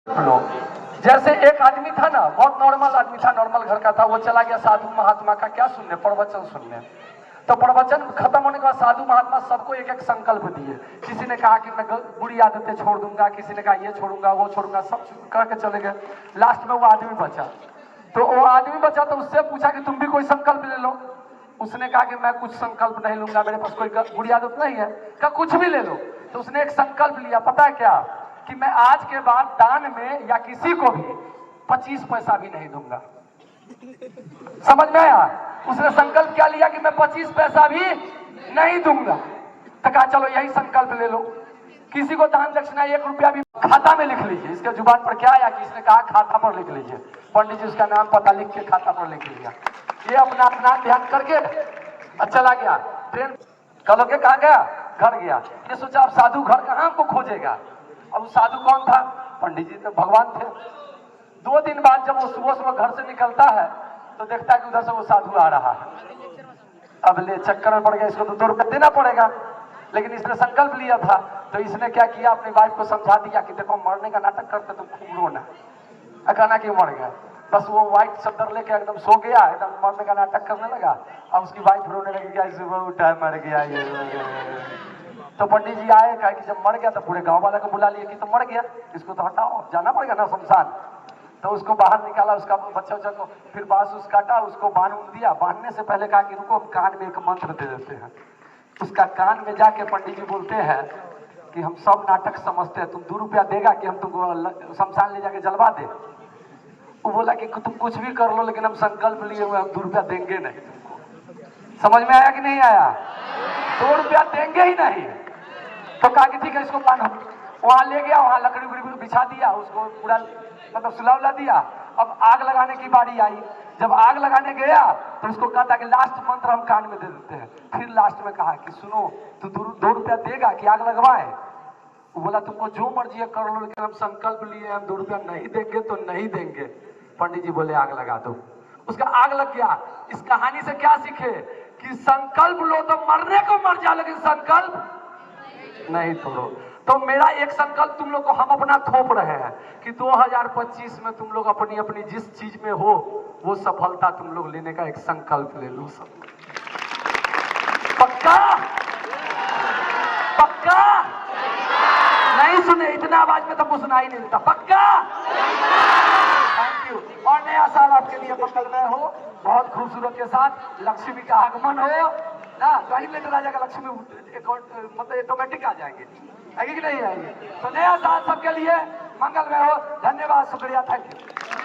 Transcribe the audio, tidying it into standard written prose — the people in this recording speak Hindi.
लोग जैसे एक आदमी था ना, बहुत नॉर्मल आदमी था, नॉर्मल घर का था, वो चला गया साधु महात्मा का क्या सुनने, प्रवचन सुनने। तो प्रवचन खत्म होने के बाद साधु महात्मा सबको एक एक संकल्प दिए। किसी ने कहा कि मैं बुरी आदतें छोड़ दूंगा, किसी ने कहा ये छोड़ूंगा वो छोड़ूंगा, सब करके चले गए। लास्ट में वो आदमी बचा। तो वो आदमी बचा तो उससे पूछा कि तुम भी कोई संकल्प ले लो। उसने कहा कि मैं कुछ संकल्प नहीं लूंगा, मेरे पास कोई बुरी आदत नहीं है। कहा कुछ भी ले लो। तो उसने एक संकल्प लिया, पता है क्या, कि मैं आज के बाद दान में या किसी को भी 25 पैसा भी नहीं दूंगा। समझ में आया? उसने संकल्प क्या लिया कि मैं 25 पैसा भी नहीं दूंगा। तो कहा चलो यही संकल्प ले लो, किसी को दान दक्षिणा 1 रुपया भी खाता में लिख लीजिए। इसके जुबान पर क्या आया कि इसने कहा खाता पर लिख लीजिए। पंडित जी उसका नाम पता लिख के खाता पर लिख लिया। ये अपना अपना ध्यान करके चला गया। ट्रेन कल के कहा गया, घर गया। ये सोचा अब साधु घर कहाँ को खोजेगा। अब साधु कौन था? पंडित जी तो भगवान थे। 2 दिन बाद जब वो सुबह सुबह घर से निकलता है तो देखता है कि उधर से वो साधु आ रहा है। अब ले चक्कर में पड़ गया, इसको तो 2 रुपये देना पड़ेगा। लेकिन इसने संकल्प लिया था, तो इसने क्या किया, अपनी वाइफ को समझा दिया कि देखो मरने का नाटक करते तुम खूब रोना। अकाना क्यों मर गया, बस वो व्हाइट चद्दर लेके एकदम सो गया, एकदम मरने का नाटक करने लगा। अब उसकी वाइफ रोने लगी, क्या सुबह उठा मर गया ये। तो पंडित जी आए, कहा कि जब मर गया तो पूरे गांव वाले को बुला लिए कि तो मर गया, इसको तो हटाओ, जाना पड़ेगा ना शमशान। तो उसको बाहर निकाला, उसका बच्चा उच्चा को, फिर बांस उस काटा, उसको बांध दिया। बांधने से पहले कहा कि रुको हम कान में एक मंत्र दे देते हैं। उसका कान में जाके पंडित जी बोलते हैं कि हम सब नाटक समझते हैं, तुम 2 रुपया देगा कि हम तुमको शमशान ले जाके जलवा दे। वो बोला कि तुम कुछ भी कर लो, लेकिन हम संकल्प लिए हुए, हम 2 रुपया देंगे नहीं तुमको। समझ में आया कि नहीं आया? 2 रुपया देंगे ही नहीं। तो कहा कि ठीक है इसको बांधो। वहां ले गया, वहां लकड़ी उकड़ी बिछा दिया, उसको पूरा मतलब सुला उला दिया। अब आग लगाने की बारी आई। जब आग लगाने गया तो उसको कहा था कि लास्ट मंत्र हम कान में दे देते हैं। फिर लास्ट में कहा कि सुनो, तू 2 रुपया देगा कि आग लगवाए? वो बोला तुमको जो मर्जी है कर लो, लेकिन हम संकल्प लिए, हम 2 रुपया नहीं देंगे तो नहीं देंगे। पंडित जी बोले आग लगा दो। उसका आग लग गया। इस कहानी से क्या सीखे कि संकल्प लो तो मरने को मर जाओ, लेकिन संकल्प नहीं तोड़ो। तो मेरा एक संकल्प तुम लोग को हम अपना थोप रहे हैं कि 2025 में तुम लोग अपनी अपनी जिस चीज में हो वो सफलता तुम लोग लेने का एक संकल्प ले लो। सब पक्का? पक्का? नहीं सुने? इतना आवाज में तो सुनाई नहीं देता। पक्का? Thank you. और नया साल आपके लिए मंगल में हो, बहुत खूबसूरत के साथ लक्ष्मी का आगमन हो ना। ज्वाइनिंग लेटर आ जाएगा, लक्ष्मी मतलब ऑटोमेटिक आ जाएंगे, आएगी कि नहीं आएगी? तो नया साल सबके लिए मंगल में हो। धन्यवाद, शुक्रिया, थैंक यू।